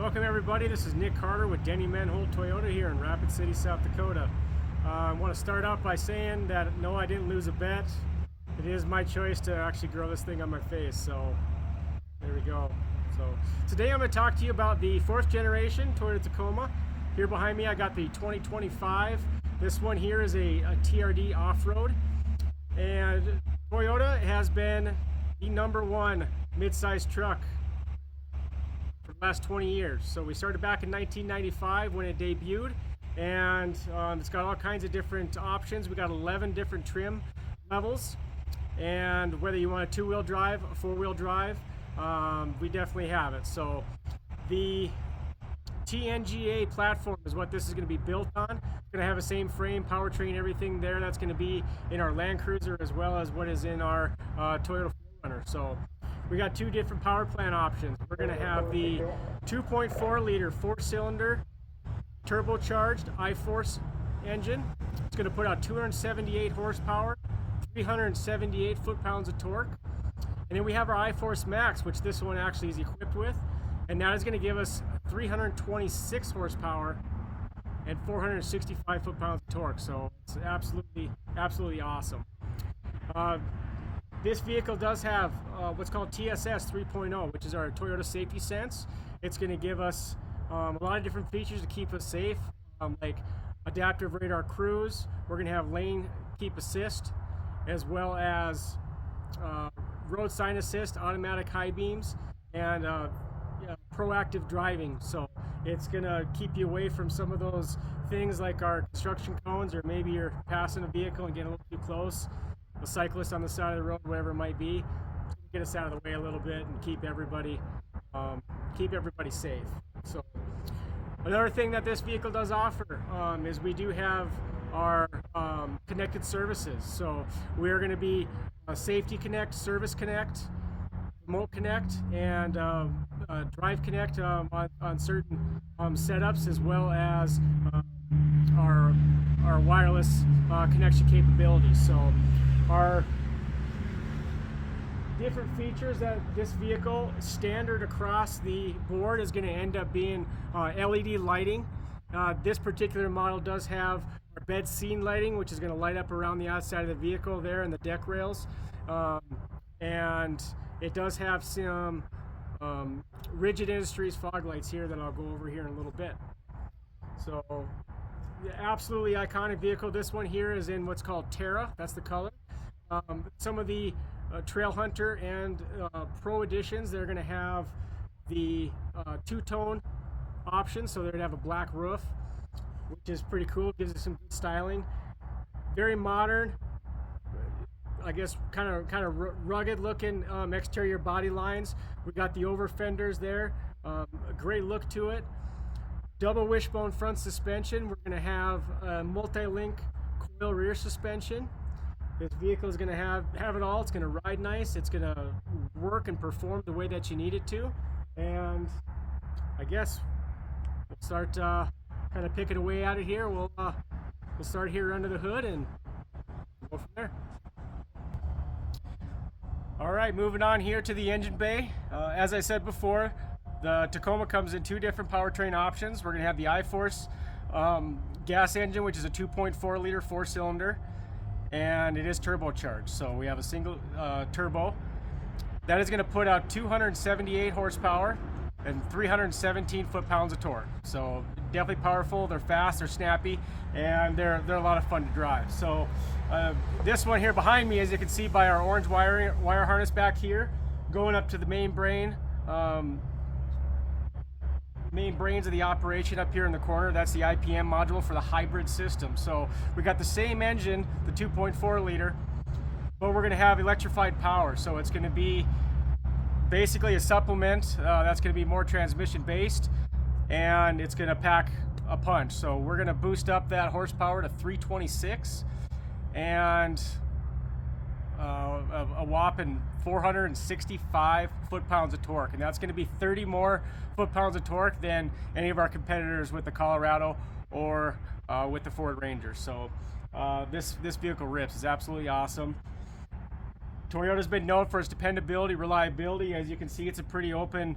Welcome everybody, this is Nick Carter with Denny Menhold Toyota here in Rapid City, South Dakota. I want to start off by saying that no, I didn't lose a bet. It is my choice to actually grow this thing on my face, so there we go. So today I'm going to talk to you about the 4th generation Toyota Tacoma. Here behind me I got the 2025. This one here is a TRD off-road, and Toyota has been the #1 mid-size truck for the last 20 years. So we started back in 1995 when it debuted, and it's got all kinds of different options. We got 11 different trim levels, and whether you want a 2-wheel drive, a 4-wheel drive, we definitely have it. So the TNGA platform is what this is going to be built on. It's going to have the same frame, powertrain, everything there. That's going to be in our Land Cruiser as well as what is in our Toyota 4Runner. So we got 2 different power plant options. We're going to have the 2.4 liter 4-cylinder turbocharged I-Force engine. It's going to put out 278 horsepower, 378 foot-pounds of torque. And then we have our I-Force Max, which this one actually is equipped with, and that is going to give us 326 horsepower and 465 foot-pounds of torque. So it's absolutely awesome. This vehicle does have what's called TSS 3.0, which is our Toyota Safety Sense. It's going to give us a lot of different features to keep us safe, like adaptive radar cruise. We're going to have lane keep assist, as well as road sign assist, automatic high beams, and proactive driving. So it's going to keep you away from some of those things like our construction cones, or maybe you're passing a vehicle and getting a little too close, a cyclist on the side of the road, whatever it might be. Get us out of the way a little bit and keep everybody safe. So another thing that this vehicle does offer is we do have our connected services. So we're going to be Safety Connect, Service Connect, Remote Connect, and Drive Connect on certain setups, as well as our wireless connection capabilities. So our different features that this vehicle standard across the board is going to end up being LED lighting. This particular model does have our bed scene lighting, which is going to light up around the outside of the vehicle there and the deck rails, and it does have some Rigid Industries fog lights here that I'll go over here in a little bit. So absolutely iconic vehicle. This one here is in what's called Terra. That's the color. Some of the Trail Hunter and Pro editions, they're going to have the 2-tone option, so they're going to have a black roof, which is pretty cool. Gives it some good styling. Very modern, I guess, kind of rugged looking exterior body lines. We got the over fenders there, a great look to it. Double wishbone front suspension. We're going to have a multi-link coil rear suspension. This vehicle is going to have it all. It's going to ride nice. It's going to work and perform the way that you need it to. And I guess we'll start kind of picking away out of here. We'll start here under the hood and go from there. All right, moving on here to the engine bay. As I said before, the Tacoma comes in 2 different powertrain options. We're going to have the I-Force gas engine, which is a 2.4 liter 4-cylinder. And it is turbocharged, so we have a single turbo that is going to put out 278 horsepower and 317 foot-pounds of torque. So definitely powerful. They're fast, they're snappy, and they're a lot of fun to drive. So this one here behind me, as you can see by our orange wire harness back here, going up to the main brains of the operation up here in the corner. That's the IPM module for the hybrid system. So we got the same engine, the 2.4 liter, but we're going to have electrified power. So it's going to be basically a supplement that's going to be more transmission based, and it's going to pack a punch. So we're going to boost up that horsepower to 326 and a whopping 465 foot-pounds of torque, and that's going to be 30 more foot-pounds of torque than any of our competitors with the Colorado or with the Ford Ranger. So this vehicle rips. It's absolutely awesome. Toyota's been known for its dependability, reliability. As you can see, it's a pretty open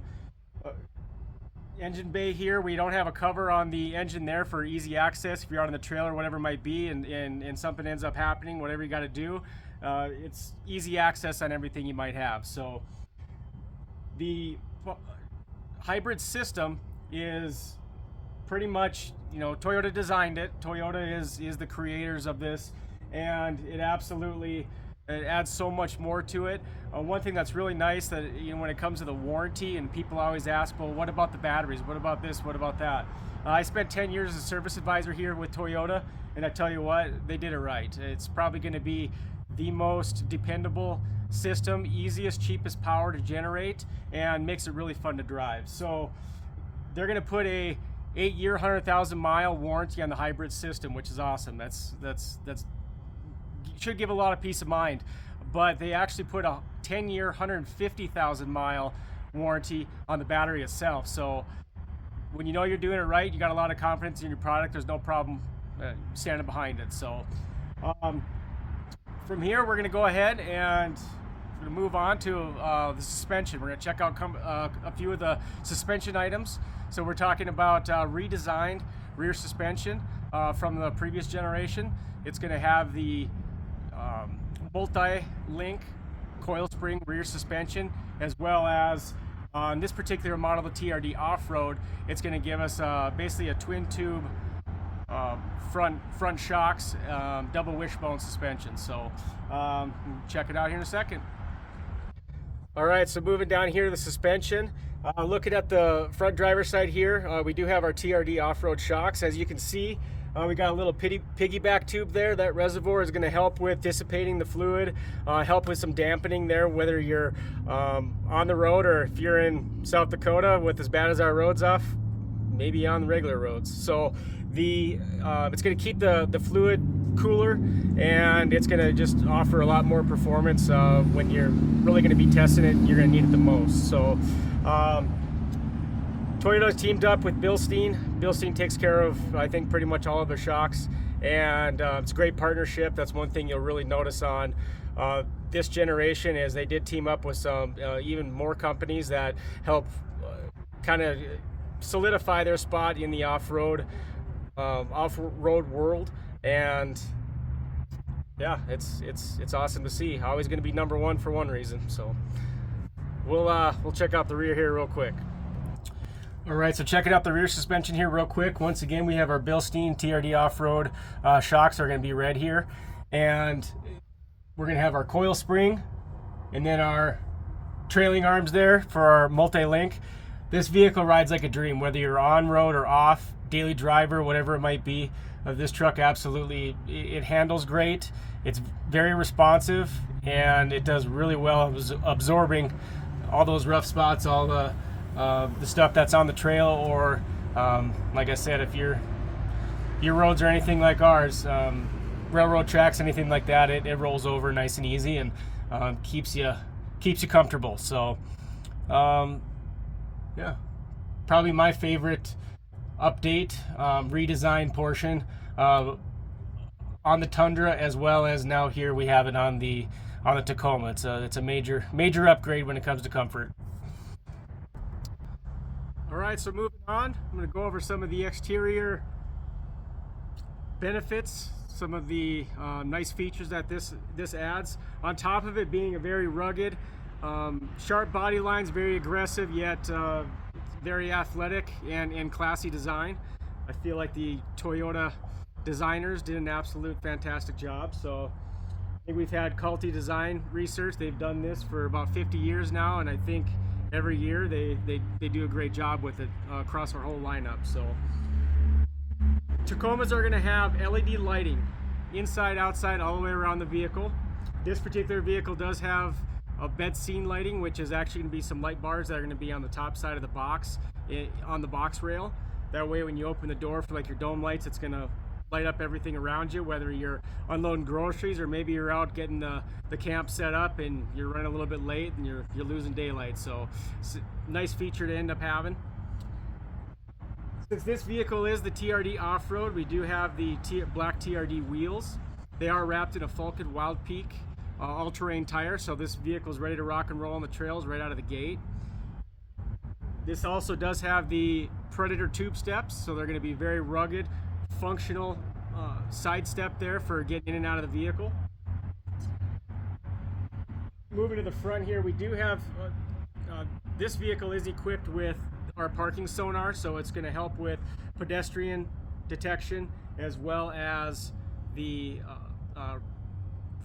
engine bay here. We don't have a cover on the engine there for easy access if you're out on the trailer, whatever it might be, and something ends up happening, whatever you got to do. It's easy access on everything you might have. So the hybrid system is pretty much, you know, Toyota designed it. Toyota is the creators of this, and it absolutely, it adds so much more to it. One thing that's really nice that, you know, when it comes to the warranty, and people always ask, well, what about the batteries? What about this? What about that? I spent 10 years as a service advisor here with Toyota, and I tell you what, they did it right. It's probably going to be the most dependable system, easiest, cheapest power to generate, and makes it really fun to drive. So they're going to put a 8-year, 100,000-mile warranty on the hybrid system, which is awesome. That's should give a lot of peace of mind. But they actually put a 10-year, 150,000-mile warranty on the battery itself. So when you know you're doing it right, you got a lot of confidence in your product, there's no problem standing behind it. So from here, we're going to go ahead and we're going to move on to the suspension. We're going to check out a few of the suspension items. So we're talking about redesigned rear suspension from the previous generation. It's going to have the multi-link coil spring rear suspension, as well as on this particular model, the TRD Off-Road, it's going to give us basically a twin tube front shocks, double wishbone suspension. So check it out here in a second. All right, so moving down here to the suspension, looking at the front driver's side here, we do have our TRD Off-Road shocks. As you can see, we got a little piggyback tube there. That reservoir is going to help with dissipating the fluid, help with some dampening there, whether you're on the road or if you're in South Dakota with as bad as our roads off, maybe on the regular roads. So it's going to keep the fluid cooler, and it's going to just offer a lot more performance when you're really going to be testing it and you're going to need it the most. So Toyota's teamed up with Bilstein. Bilstein takes care of, I think, pretty much all of their shocks, and it's a great partnership. That's one thing you'll really notice on this generation, is they did team up with some even more companies that help kind of solidify their spot in the off-road world. And yeah, it's awesome to see. Always going to be number one for one reason. So we'll check out the rear here real quick. All right, so checking out the rear suspension here real quick. Once again, we have our Bilstein TRD Off-Road shocks are going to be red here, and we're going to have our coil spring and then our trailing arms there for our multi-link. This vehicle rides like a dream, whether you're on road or off, daily driver, whatever it might be. This truck absolutely, it handles great. It's very responsive, and it does really well absorbing all those rough spots, all the stuff that's on the trail, or like I said, if your roads are anything like ours, railroad tracks, anything like that, it rolls over nice and easy, and keeps you comfortable. So yeah, probably my favorite update, redesign portion on the Tundra, as well as now here we have it on the Tacoma. It's a major upgrade when it comes to comfort. All right, so moving on, I'm going to go over some of the exterior benefits, some of the nice features that this adds. On top of it being a very rugged, sharp body lines, very aggressive, yet very athletic and classy design. I feel like the Toyota designers did an absolute fantastic job. So I think we've had Culti Design Research. They've done this for about 50 years now, and I think every year they do a great job with it across our whole lineup. So Tacomas are going to have LED lighting inside, outside, all the way around the vehicle. This particular vehicle does have a bed scene lighting, which is actually going to be some light bars that are going to be on the top side of the box, on the box rail. That way when you open the door for like your dome lights, it's going to light up everything around you, whether you're unloading groceries or maybe you're out getting the camp set up and you're running a little bit late and you're losing daylight. So it's a nice feature to end up having. Since this vehicle is the TRD Off-Road, we do have the black TRD wheels. They are wrapped in a Falcon Wild Peak all-terrain tire, so this vehicle is ready to rock and roll on the trails right out of the gate. This also does have the Predator tube steps, so they're going to be very rugged, functional side step there for getting in and out of the vehicle. Moving to the front here, we do have this vehicle is equipped with our parking sonar, so it's going to help with pedestrian detection as well as the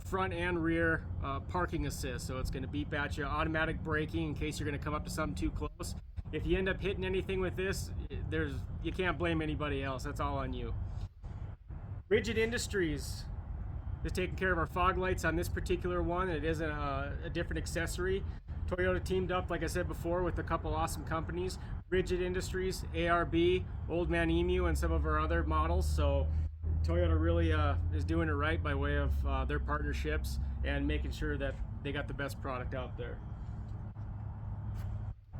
front and rear parking assist. So it's going to beep at you, automatic braking in case you're going to come up to something too close. If you end up hitting anything with this, you can't blame anybody else. That's all on you. Rigid Industries is taking care of our fog lights on this particular one. It is a different accessory. Toyota teamed up, like I said before, with a couple awesome companies. Rigid Industries, ARB, Old Man Emu, and some of our other models. So Toyota really is doing it right by way of their partnerships and making sure that they got the best product out there.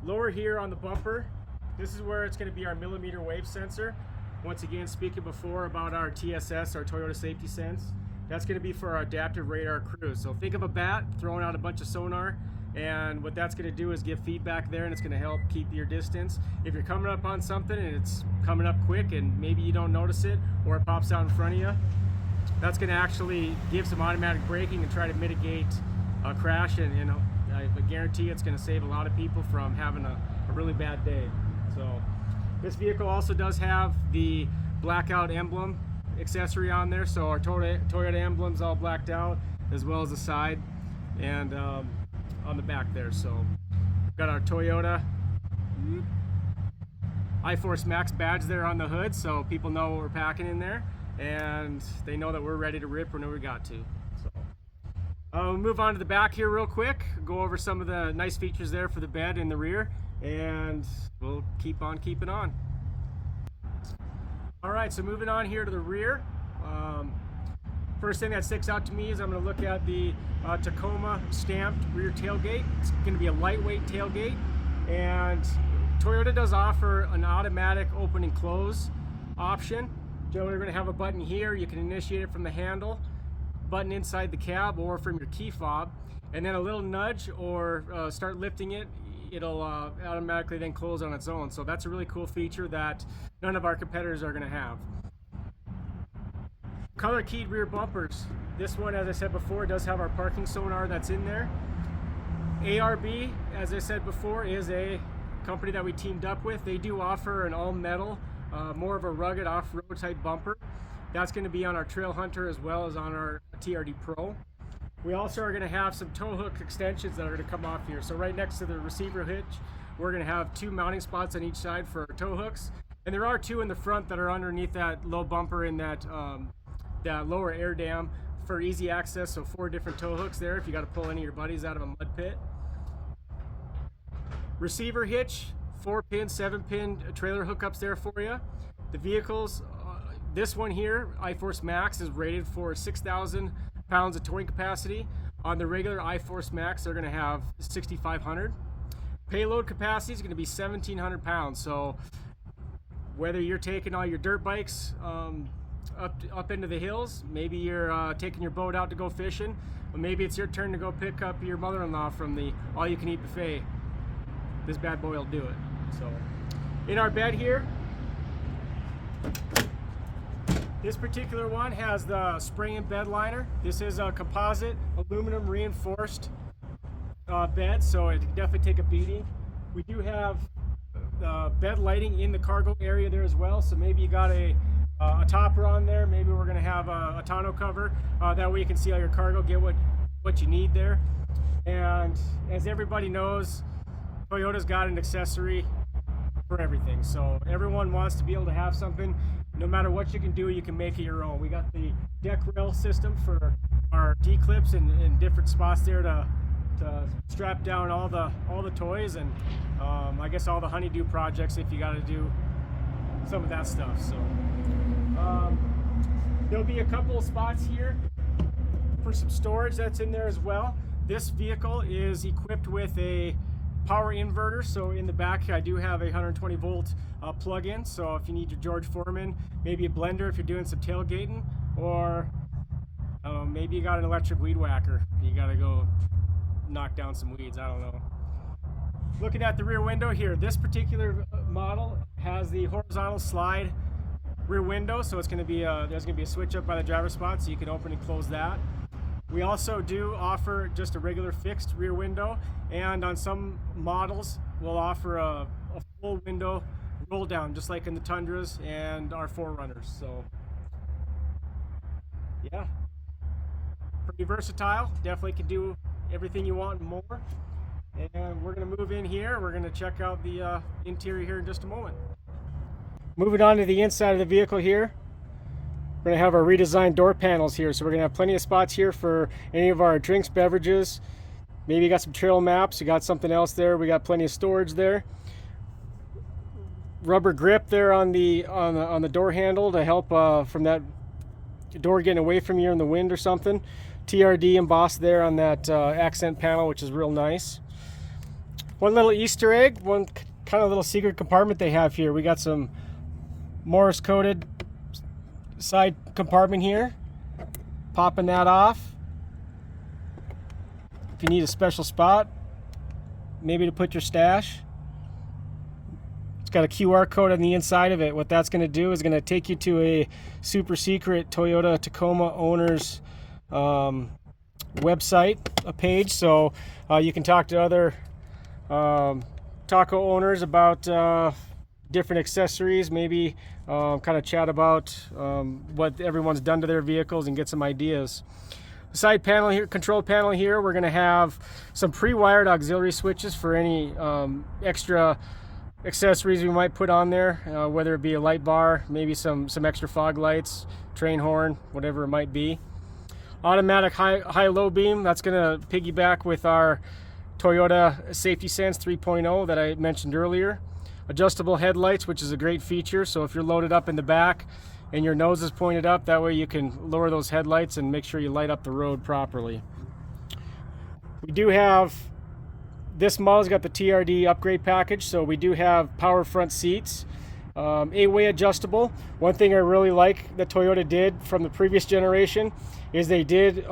Lower here on the bumper, this is where it's going to be our millimeter wave sensor. Once again, speaking before about our TSS, our Toyota Safety Sense, that's going to be for our adaptive radar cruise. So think of a bat throwing out a bunch of sonar, and what that's going to do is give feedback there, and it's going to help keep your distance. If you're coming up on something and it's coming up quick and maybe you don't notice it or it pops out in front of you, that's going to actually give some automatic braking and try to mitigate a crash, and I guarantee it's going to save a lot of people from having a really bad day. So this vehicle also does have the blackout emblem accessory on there, so our Toyota emblem's all blacked out, as well as the side and on the back there. So got our Toyota iForce Max badge there on the hood, so people know what we're packing in there, and they know that we're ready to rip whenever we got to. So we'll move on to the back here real quick, go over some of the nice features there for the bed in the rear, and we'll keep on keeping on. All right, so moving on here to the rear. First thing that sticks out to me is I'm going to look at the Tacoma stamped rear tailgate. It's going to be a lightweight tailgate, and Toyota does offer an automatic open and close option. Generally, we're going to have a button here. You can initiate it from the handle, button inside the cab, or from your key fob, and then a little nudge or start lifting it, it'll automatically then close on its own. So that's a really cool feature that none of our competitors are going to have. Color keyed rear bumpers. This one, as I said before, does have our parking sonar that's in there. ARB, as I said before, is a company that we teamed up with. They do offer an all metal, more of a rugged off-road type bumper. That's going to be on our Trail Hunter as well as on our TRD Pro. We also are going to have some tow hook extensions that are going to come off here. So right next to the receiver hitch, we're going to have 2 mounting spots on each side for our tow hooks. And there are 2 in the front that are underneath that low bumper in that lower air dam for easy access. So 4 different tow hooks there if you got to pull any of your buddies out of a mud pit. Receiver hitch, 4-pin, 7-pin trailer hookups there for you. The vehicles, this one here, iForce Max, is rated for 6,000 pounds of towing capacity. On the regular iForce Max, they're going to have 6,500. Payload capacity is going to be 1,700 pounds. So whether you're taking all your dirt bikes up into the hills, maybe you're taking your boat out to go fishing, or maybe it's your turn to go pick up your mother-in-law from the all-you-can-eat buffet, this bad boy will do it. So in our bed here, this particular one has the spring and bed liner. This is a composite aluminum reinforced bed, so it can definitely take a beating. We do have bed lighting in the cargo area there as well, so maybe you got a topper on there. Maybe we're going to have a tonneau cover. That way you can see all your cargo, get what you need there. And as everybody knows, Toyota's got an accessory for everything. So everyone wants to be able to have something. No matter what you can do, you can make it your own. We got the deck rail system for our D-clips in different spots there to strap down all the toys, and I guess all the honeydew projects if you got to do some of that stuff. So there'll be a couple of spots here for some storage that's in there as well. This vehicle is equipped with a power inverter, so in the back I do have a 120 volt plug-in, so if you need your George Foreman, maybe a blender if you're doing some tailgating, or maybe you got an electric weed whacker, you got to go knock down some weeds, I don't know. Looking at the rear window here, this particular model has the horizontal slide rear window, so it's going to be there's going to be a switch up by the driver's spot, so you can open and close that. We also do offer just a regular fixed rear window, and on some models we'll offer a full window roll down, just like in the Tundras and our 4Runners. So yeah, pretty versatile. Definitely can do everything you want and more. And we're going to move in here. We're going to check out the interior here in just a moment. Moving on to the inside of the vehicle here. We're going to have our redesigned door panels here. So we're going to have plenty of spots here for any of our drinks, beverages. Maybe you got some trail maps, you got something else there. We got plenty of storage there. Rubber grip there on the door handle to help from that door getting away from you in the wind or something. TRD embossed there on that accent panel, which is real nice. One little Easter egg, one kind of little secret compartment they have here. We got some Morris coated side compartment here. Popping that off. If you need a special spot, maybe to put your stash. It's got a QR code on the inside of it. What that's going to do is going to take you to a super secret Toyota Tacoma owners website, a page, so you can talk to other taco owners about different accessories, maybe kind of chat about what everyone's done to their vehicles and get some ideas. The side panel here, control panel here, we're going to have some pre-wired auxiliary switches for any extra accessories we might put on there, whether it be a light bar, maybe some extra fog lights, train horn, whatever it might be. Automatic high-low beam, that's going to piggyback with our Toyota Safety Sense 3.0 that I mentioned earlier. Adjustable headlights, which is a great feature, so if you're loaded up in the back and your nose is pointed up, that way you can lower those headlights and make sure you light up the road properly. We do have, this model's got the TRD upgrade package, so we do have power front seats, 8-way adjustable. One thing I really like that Toyota did from the previous generation is they did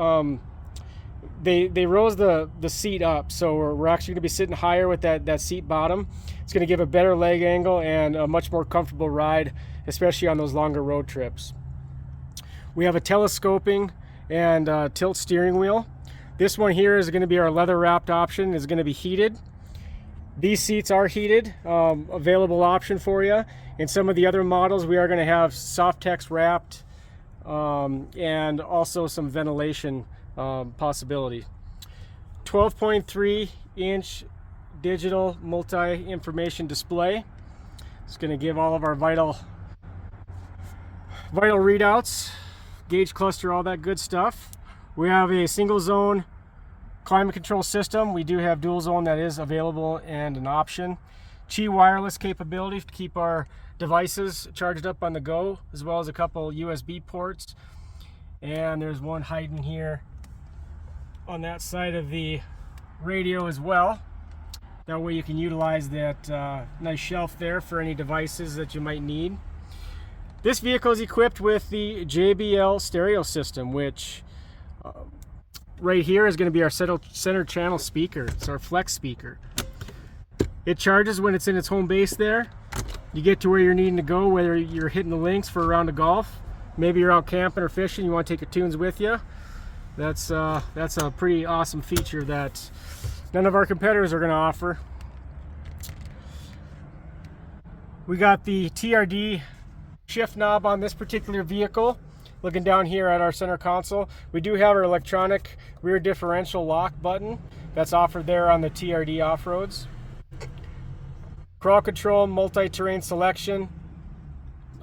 they rose the seat up, so we're actually going to be sitting higher with that seat bottom. It's going to give a better leg angle and a much more comfortable ride, especially on those longer road trips. We have a telescoping and tilt steering wheel. This one here is going to be our leather wrapped option. It's going to be heated. These seats are heated, available option for you. In some of the other models, we are going to have Softex wrapped and also some ventilation possibility. 12.3 inch digital multi-information display. It's going to give all of our vital readouts, gauge cluster, all that good stuff. We have a single zone climate control system. We do have dual zone, that is available and an option. Qi wireless capability to keep our devices charged up on the go, as well as a couple USB ports. And there's one hiding here on that side of the radio as well. That way you can utilize that nice shelf there for any devices that you might need. This vehicle is equipped with the JBL stereo system, which right here is going to be our center channel speaker. It's our flex speaker. It charges when it's in its home base there. You get to where you're needing to go, whether you're hitting the links for a round of golf, maybe you're out camping or fishing, you want to take your tunes with you. That's a pretty awesome feature that none of our competitors are going to offer. We got the TRD shift knob on this particular vehicle. Looking down here at our center console, we do have our electronic rear differential lock button that's offered there on the TRD off-roads. Crawl control, multi-terrain selection,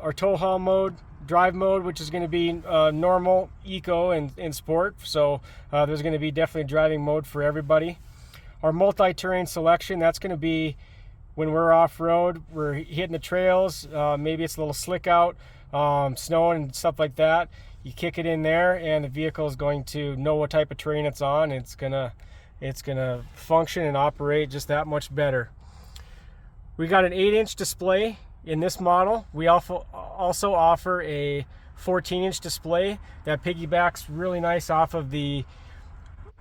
our tow haul mode, drive mode, which is going to be normal, eco, and sport. So there's going to be definitely driving mode for everybody. Our multi-terrain selection, that's going to be when we're off-road, we're hitting the trails, maybe it's a little slick out, snowing and stuff like that. You kick it in there and the vehicle is going to know what type of terrain it's on. It's gonna function and operate just that much better. We got an 8-inch display in this model. We also offer a 14-inch display that piggybacks really nice off of the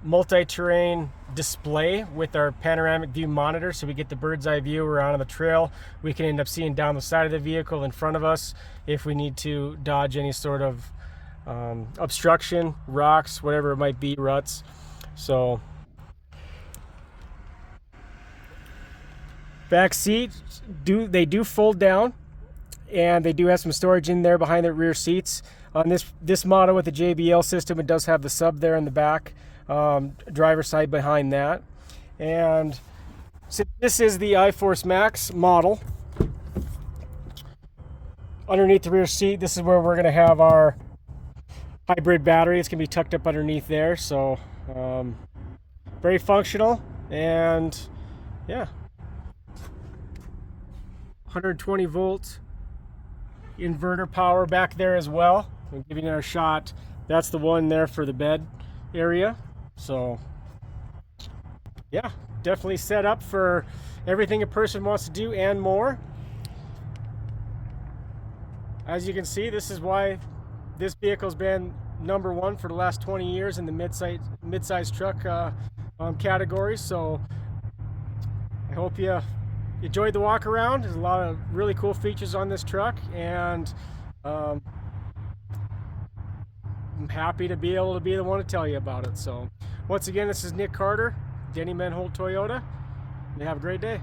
multi-terrain display with our panoramic view monitor, so we get the bird's eye view. We're on the trail. We can end up seeing down the side of the vehicle in front of us if we need to dodge any sort of obstruction, rocks, whatever it might be, ruts. So back seats do fold down, and they do have some storage in there behind the rear seats. On this model with the JBL system, it does have the sub there in the back, driver's side behind that. And so this is the iForce Max model. Underneath the rear seat, this is where we're going to have our hybrid battery. It's going to be tucked up underneath there, so very functional. And yeah, 120 volt inverter power back there as well. I'll give you another shot. That's the one there for the bed area. So yeah, definitely set up for everything a person wants to do and more. As you can see, this is why this vehicle's been #1 for the last 20 years in the mid-size truck category. So I hope you enjoyed the walk around. There's a lot of really cool features on this truck, and I'm happy to be able to be the one to tell you about it. So once again, this is Nick Carter, Denny Menhold Toyota, and have a great day.